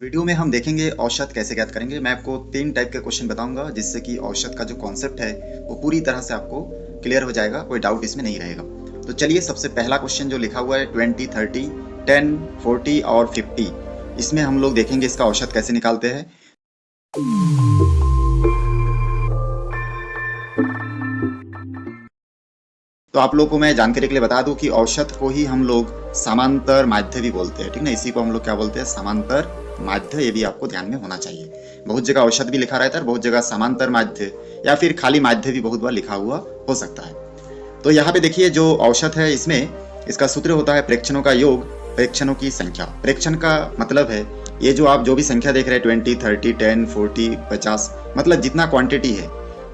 Video में हम देखेंगे औसत कैसे ज्ञात करेंगे। मैं आपको 3 टाइप के क्वेश्चन बताऊंगा जिससे कि औसत का जो कॉन्सेप्ट है वो पूरी तरह से आपको क्लियर हो जाएगा, कोई डाउट इसमें नहीं रहेगा। तो चलिए सबसे पहला क्वेश्चन जो लिखा हुआ है 20, 30, 10, 40 और 50, इसमें हम लोग देखेंगे इसका औसत कैसे निकालते हैं। तो आप लोगों को मैं जानकारी के लिए बता दूं कि औसत को ही हम लोग समांतर माध्य भी बोलते हैं, ठीक ना। इसी को हम लोग क्या बोलते हैं, समांतर माध्य। ये भी आपको ध्यान में होना चाहिए। बहुत जगह औसत भी लिखा रहता है, बहुत जगह समांतर माध्य या फिर खाली माध्य भी बहुत बार लिखा हुआ हो सकता है। तो यहाँ पे देखिए जो औसत है इसमें इसका सूत्र होता है प्रेक्षणों का योग, प्रेक्षणों की संख्या। प्रेक्षण का मतलब है ये जो आप जो भी संख्या देख रहे हैं 20, 30, 10, 40, 50, मतलब जितना क्वांटिटी है,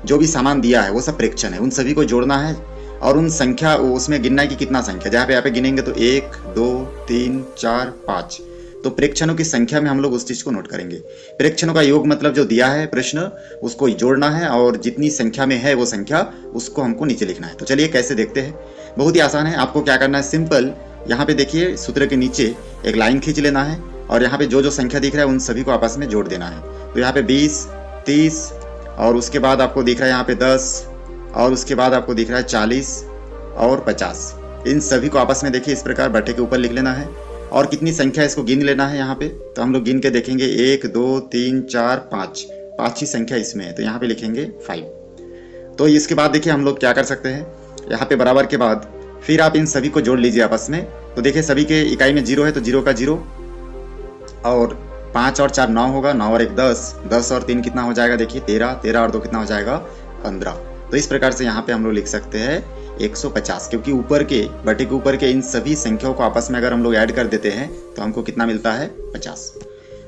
जो भी सामान दिया है वो सब प्रेक्षण है। उन सभी को जोड़ना है और उन संख्या उसमें गिनना है कि कितना संख्या। जहाँ पे यहाँ पे गिनेंगे तो 1, 2, 3, 4, 5, तो प्रेक्षणों की संख्या में हम लोग उस चीज को नोट करेंगे। प्रेक्षणों का योग मतलब जो दिया है प्रश्न उसको जोड़ना है और जितनी संख्या में है वो संख्या उसको हमको नीचे लिखना है। तो चलिए कैसे देखते हैं। बहुत ही आसान है। आपको क्या करना है, सिंपल यहाँ पे देखिए सूत्र के नीचे एक लाइन खींच लेना है और यहाँ पे जो जो संख्या दिख रहा है उन सभी को आपस में जोड़ देना है। तो यहाँ पे 20, 30 और उसके बाद आपको दिख रहा है यहाँ पे 10 और उसके बाद आपको दिख रहा है 40 और 50। इन सभी को आपस में देखिए इस प्रकार बट्टे के ऊपर लिख लेना है और कितनी संख्या इसको गिन लेना है यहाँ पे। तो हम लोग गिन के देखेंगे 1, 2, 3, 4, 5, 5 ही संख्या इसमें है, तो यहाँ पे लिखेंगे 5। तो इसके बाद देखिए हम लोग क्या कर सकते हैं, यहाँ पे बराबर के बाद फिर आप इन सभी को जोड़ लीजिए आपस में। तो देखिए सभी के इकाई में 0 है तो 0 का 0 और 5 और 4 9 होगा, 9 और 1 10, 10 और 3 कितना हो जाएगा, देखिए 13, 13 और 2 कितना हो जाएगा 15। तो इस प्रकार से यहाँ पे हम लोग लिख सकते हैं 150, क्योंकि ऊपर के बटे के ऊपर के इन सभी संख्याओं को आपस में अगर हम लोग ऐड कर देते हैं तो हमको कितना मिलता है 50।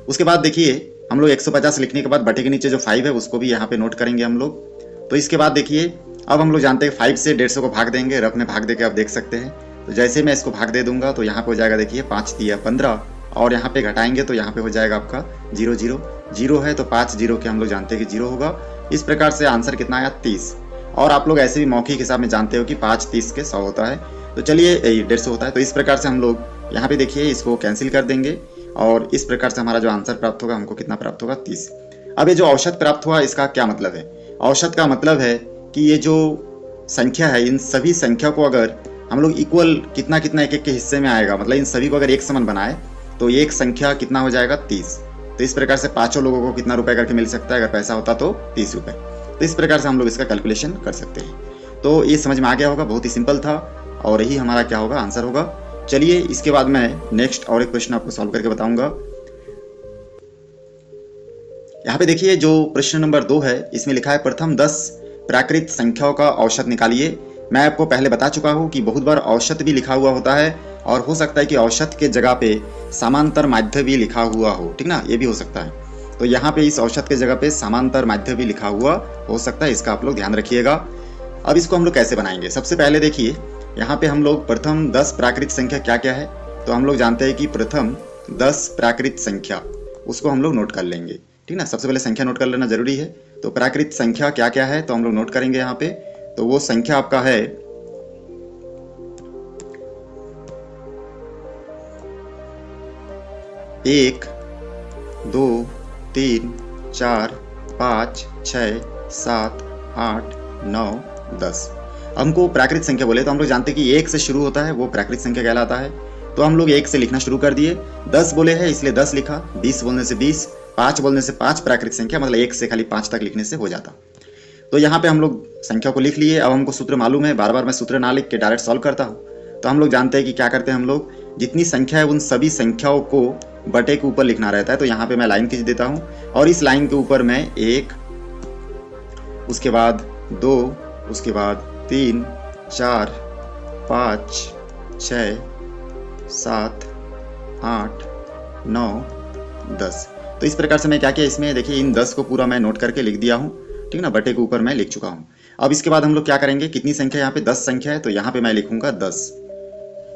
उसके बाद देखिए हम लोग 150 लिखने के बाद बटे के नीचे जो 5 है उसको भी यहाँ पे नोट करेंगे हम लोग। तो इसके बाद देखिए अब हम लोग जानते हैं 5 से 150 को भाग देंगे, रफ में भाग दे के आप देख सकते हैं। तो जैसे मैं इसको भाग दे दूंगा तो यहाँ पे हो जाएगा देखिए 5 दिया 15 और यहाँ पे घटाएंगे तो यहाँ पे हो जाएगा आपका 0 0 0 है तो 5 0 के हम लोग जानते हैं कि 0 होगा। इस प्रकार से आंसर कितना आया 30। और आप लोग ऐसे भी मौखिक हिसाब में जानते हो कि 5 30 के 100 होता है, तो चलिए 150 होता है। तो इस प्रकार से हम लोग यहाँ पे देखिए इसको कैंसिल कर देंगे और इस प्रकार से हमारा जो आंसर प्राप्त होगा हमको कितना प्राप्त होगा 30। अब ये जो औसत प्राप्त हुआ इसका क्या मतलब है, औसत का मतलब है कि ये जो संख्या है इन सभी संख्या को अगर हम लोग इक्वल कितना कितना एक एक के हिस्से में आएगा, मतलब इन सभी को अगर एक समान बनाए तो एक संख्या कितना हो जाएगा 30। तो इस प्रकार से पांचों लोगों को कितना रुपए करके मिल सकता है, अगर पैसा होता तो 30 रुपए। तो इस प्रकार से हम लोग इसका कैलकुलेशन कर सकते हैं। तो ये समझ में आ गया होगा, बहुत ही सिंपल था और यही हमारा क्या होगा आंसर होगा। चलिए इसके बाद मैं नेक्स्ट और एक प्रश्न आपको सॉल्व करके बताऊंगा। यहाँ पे देखिए जो प्रश्न नंबर 2 है इसमें लिखा है प्रथम 10 प्राकृत संख्याओं का औसत निकालिए। मैं आपको पहले बता चुका हूँ कि बहुत बार औसत भी लिखा हुआ होता है और हो सकता है कि औसत के जगह पे समांतर माध्य भी लिखा हुआ हो, ठीक ना, ये भी हो सकता है। तो यहाँ पे इस औसत के जगह पे समांतर माध्य भी लिखा हुआ हो सकता है, इसका आप लोग ध्यान रखिएगा। अब इसको हम लोग कैसे बनाएंगे, सबसे पहले देखिए यहाँ पे हम लोग प्रथम 10 प्राकृत संख्या क्या क्या है। तो हम लोग जानते हैं कि प्रथम 10 प्राकृत संख्या उसको हम लोग नोट कर लेंगे, ठीक ना। सबसे पहले संख्या नोट कर लेना जरूरी है। तो प्राकृत संख्या क्या क्या है तो हम लोग नोट करेंगे यहाँ पे। तो वो संख्या आपका है 1, 2, 3, 4, 5, 6, 7, 8, 9, 10। हमको प्राकृत संख्या बोले तो हम लोग जानते हैं कि 1 से शुरू होता है वो प्राकृत संख्या कहलाता है। तो हम लोग 1 से लिखना शुरू कर दिए। 10 बोले हैं इसलिए 10 लिखा, 20 बोलने से 20, 5 बोलने से 5 प्राकृत संख्या, मतलब 1 से खाली 5 तक लिखने से हो जाता। तो यहाँ पे हम लोग संख्या को लिख लिए। अब हमको सूत्र मालूम है, बार बार मैं सूत्र ना लिख के डायरेक्ट सॉल्व करता हूँ। तो हम लोग जानते हैं कि क्या करते हैं, हम लोग जितनी संख्या है उन सभी संख्याओं को बटे के ऊपर लिखना रहता है। तो यहाँ पे मैं लाइन खींच देता हूँ और इस लाइन के ऊपर मैं 1, उसके बाद 2, उसके बाद 3, 4, 5, 6, 7, 8, 9, 10। तो इस प्रकार से मैं क्या किया इसमें देखिए इन 10 को पूरा मैं नोट करके लिख दिया हूँ, ठीक ना, बटे के ऊपर मैं लिख चुका हूँ। अब इसके बाद हम लोग क्या करेंगे, कितनी संख्या यहाँ पे 10 संख्या है तो यहाँ पे मैं लिखूंगा 10।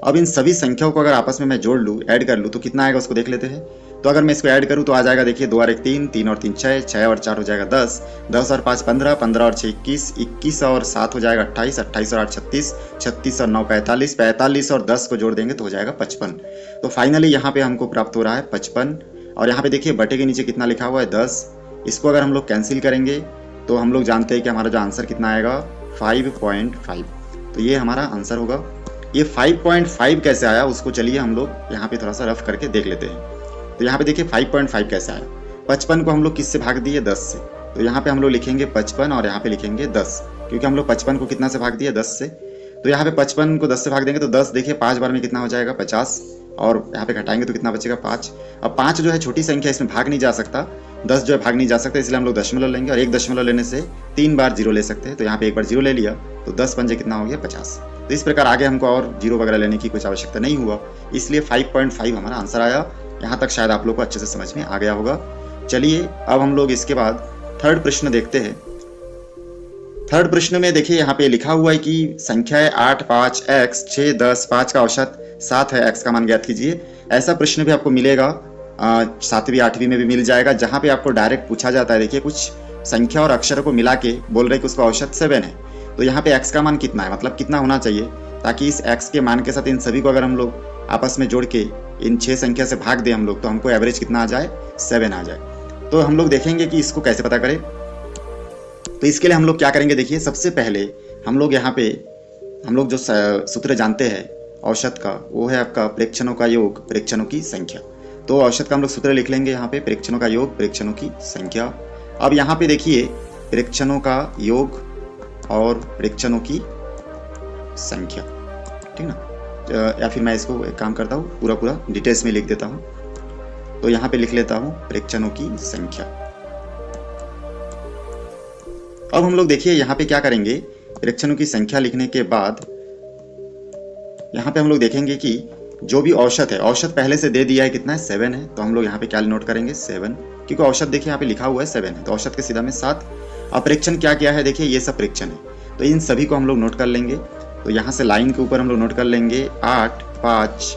अब इन सभी संख्याओं को अगर आपस में मैं जोड़ लूँ, ऐड कर लूँ तो कितना आएगा उसको देख लेते हैं। तो अगर मैं इसको ऐड करूँ तो आ जाएगा देखिए 2 और 1 3, 3 और 3 6, 6 और 4 हो जाएगा 10, 10 और 5 15, 15 और 6 21, 21 और 7 हो जाएगा 28, 28 और 8 36, 36 और 9 45, 45 और 10 को जोड़ देंगे तो हो जाएगा 55। तो फाइनली यहाँ पे हमको प्राप्त हो रहा है 55 और यहाँ पे देखिए बटे के नीचे कितना लिखा हुआ है 10। इसको अगर हम लोग कैंसिल करेंगे तो हम लोग जानते हैं कि हमारा जो आंसर कितना आएगा 5.5। तो ये हमारा आंसर होगा। ये 5.5 कैसे आया उसको चलिए हम लोग यहाँ पे थोड़ा सा रफ करके देख लेते हैं। तो यहाँ पे देखिए 5.5 कैसे आया। 55 को हम लोग किससे भाग दिए 10 से, तो यहाँ पे हम लोग लिखेंगे 55 और यहाँ पे लिखेंगे 10, क्योंकि हम लोग 55 को कितना से भाग दिए 10 से। तो यहाँ पे 55 को 10 से भाग देंगे तो 10 देखिए 5 बार में कितना हो जाएगा 50, और यहाँ पे घटाएंगे तो कितना बचेगा 5। अब 5 जो है छोटी संख्या, इसमें भाग नहीं जा सकता, 10 जो है भाग नहीं जा सकता, इसलिए हम लोग दशमलव लेंगे और एक दशमलव लेने से 3 बार जीरो ले सकते हैं। तो यहाँ पे एक बार जीरो ले लिया तो 10 पंजे कितना हो गया 50। तो इस प्रकार आगे हमको और जीरो वगैरह लेने की कुछ आवश्यकता नहीं हुआ, इसलिए 5.5 हमारा आंसर आया। यहाँ तक शायद आप लोग को अच्छे से समझ में आ गया होगा। चलिए अब हम लोग इसके बाद थर्ड प्रश्न देखते हैं। थर्ड प्रश्न में देखिए यहाँ पे लिखा हुआ है कि संख्या है 8, 5, x, 6, 10, 5 का औसत 7 है, x का मान ज्ञात कीजिए। ऐसा प्रश्न भी आपको मिलेगा 7वीं 8वीं में भी मिल जाएगा, जहाँ पे आपको डायरेक्ट पूछा जाता है। देखिए कुछ संख्या और अक्षरों को मिला के बोल रहे कि उसका औसत 7 है, तो यहाँ पे x का मान कितना है, मतलब कितना होना चाहिए, ताकि इस x के मान के साथ इन सभी को अगर हम लोग आपस में जोड़ के इन 6 संख्या से भाग दें हम लोग, तो हमको एवरेज कितना आ जाए 7 आ जाए। तो हम लोग देखेंगे कि इसको कैसे पता करें। तो इसके लिए हम लोग क्या करेंगे, देखिए सबसे पहले हम लोग यहाँ पे हम लोग जो सूत्र जानते हैं औसत का, वो है आपका प्रेक्षणों का योग प्रेक्षणों की संख्या। तो औसत का हम लोग सूत्र लिख लेंगे यहाँ पे, प्रेक्षणों का योग प्रेक्षणों की संख्या। अब यहाँ पे देखिए प्रेक्षणों का योग और प्रेक्षणों की संख्या, ठीक ना, या फिर मैं इसको एक काम करता हूँ पूरा डिटेल्स में लिख देता हूँ। तो यहाँ पे लिख लेता हूँ प्रेक्षणों की संख्या। अब हम लोग देखिए यहाँ पे क्या करेंगे, प्रेक्षणों की संख्या लिखने के बाद यहाँ पे हम लोग देखेंगे कि जो भी औसत है, औसत पहले से दे दिया है कितना है 7 है, तो हम लोग यहाँ पे क्या नोट करेंगे 7, क्योंकि औसत देखिए यहाँ पे लिखा हुआ है 7 है, तो औसत के सीधा में 7। अब प्रेक्षण क्या क्या है, देखिए ये सब प्रेक्षण है, तो इन सभी को हम लोग नोट कर लेंगे। तो यहाँ से लाइन के ऊपर हम लोग नोट कर लेंगे 8, 5,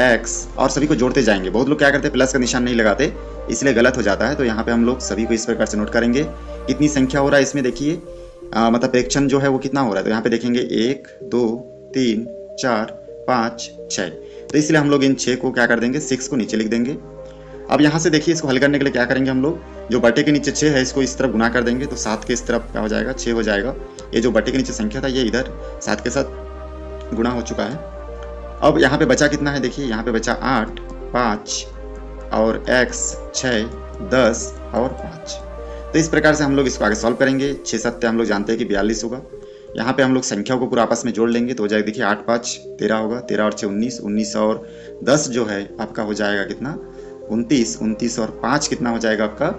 x और सभी को जोड़ते जाएंगे। बहुत लोग क्या करते हैं प्लस का निशान नहीं लगाते, इसलिए गलत हो जाता है। तो यहाँ पे हम लोग सभी को इस प्रकार से नोट करेंगे। कितनी संख्या हो रहा है इसमें देखिए, मतलब प्रेक्षण जो है वो कितना हो रहा है, तो यहाँ पे देखेंगे 1, 2, 3, 4, 5, 6। तो इसलिए हम लोग इन 6 को क्या कर देंगे 6 को नीचे लिख देंगे। अब यहाँ से देखिए इसको हल करने के लिए क्या करेंगे हम लोग, जो बटे के नीचे 6 है इसको इस तरफ गुना कर देंगे, तो 7 के इस तरफ क्या हो जाएगा 6 हो जाएगा। ये जो बटे के नीचे संख्या था ये इधर 7 के साथ गुना हो चुका है। अब यहाँ पे बचा कितना है, देखिए यहाँ पे बचा 8, 5 और x 6, 10 और 5। तो इस प्रकार से हम लोग इसको आगे सॉल्व करेंगे। 6 7 हम लोग जानते हैं कि 42 होगा। यहाँ पे हम लोग संख्याओं को पूरा आपस में जोड़ लेंगे तो हो जाएगा देखिए 8 5 13 होगा, 13 और 6 19, 19 और 10 जो है आपका हो जाएगा कितना 29, 29 और 5 कितना हो जाएगा आपका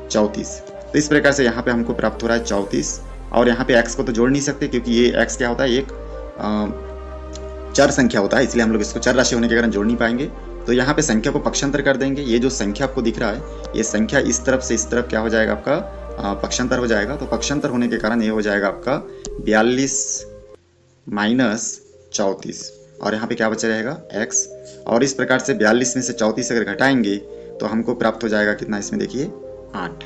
34। तो इस प्रकार से यहाँ पे हमको प्राप्त हो रहा है 34। और यहाँ पे x को तो जोड़ नहीं सकते क्योंकि ये x क्या होता है, एक चर संख्या होता है, इसलिए हम लोग इसको चर राशि होने के कारण जोड़ नहीं पाएंगे। तो यहाँ पे संख्या को पक्षांतर कर देंगे। ये जो संख्या आपको दिख रहा है, ये संख्या इस तरफ से इस तरफ क्या हो जाएगा आपका पक्षांतर हो जाएगा। तो पक्षांतर होने के कारण ये हो जाएगा आपका 42 माइनस 34 और यहाँ पे क्या बचा रहेगा x। और इस प्रकार से 42 में से 34 अगर घटाएंगे तो हमको प्राप्त हो जाएगा कितना, इसमें देखिए 8।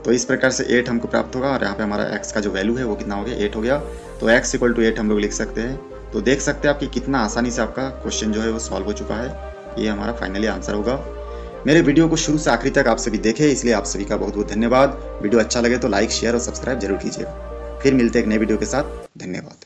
तो इस प्रकार से 8 हमको प्राप्त होगा और यहाँ पे हमारा x का जो वैल्यू है वो कितना हो गया 8 हो गया। तो x = 8 हम लोग लिख सकते हैं। तो देख सकते हैं आप कि कितना आसानी से आपका क्वेश्चन जो है वो सॉल्व हो चुका है। ये हमारा फाइनली आंसर होगा। मेरे वीडियो को शुरू से आखिरी तक आप सभी देखें, इसलिए आप सभी का बहुत बहुत धन्यवाद। वीडियो अच्छा लगे तो लाइक शेयर और सब्सक्राइब जरूर कीजिएगा। फिर मिलते हैं एक नए वीडियो के साथ। धन्यवाद।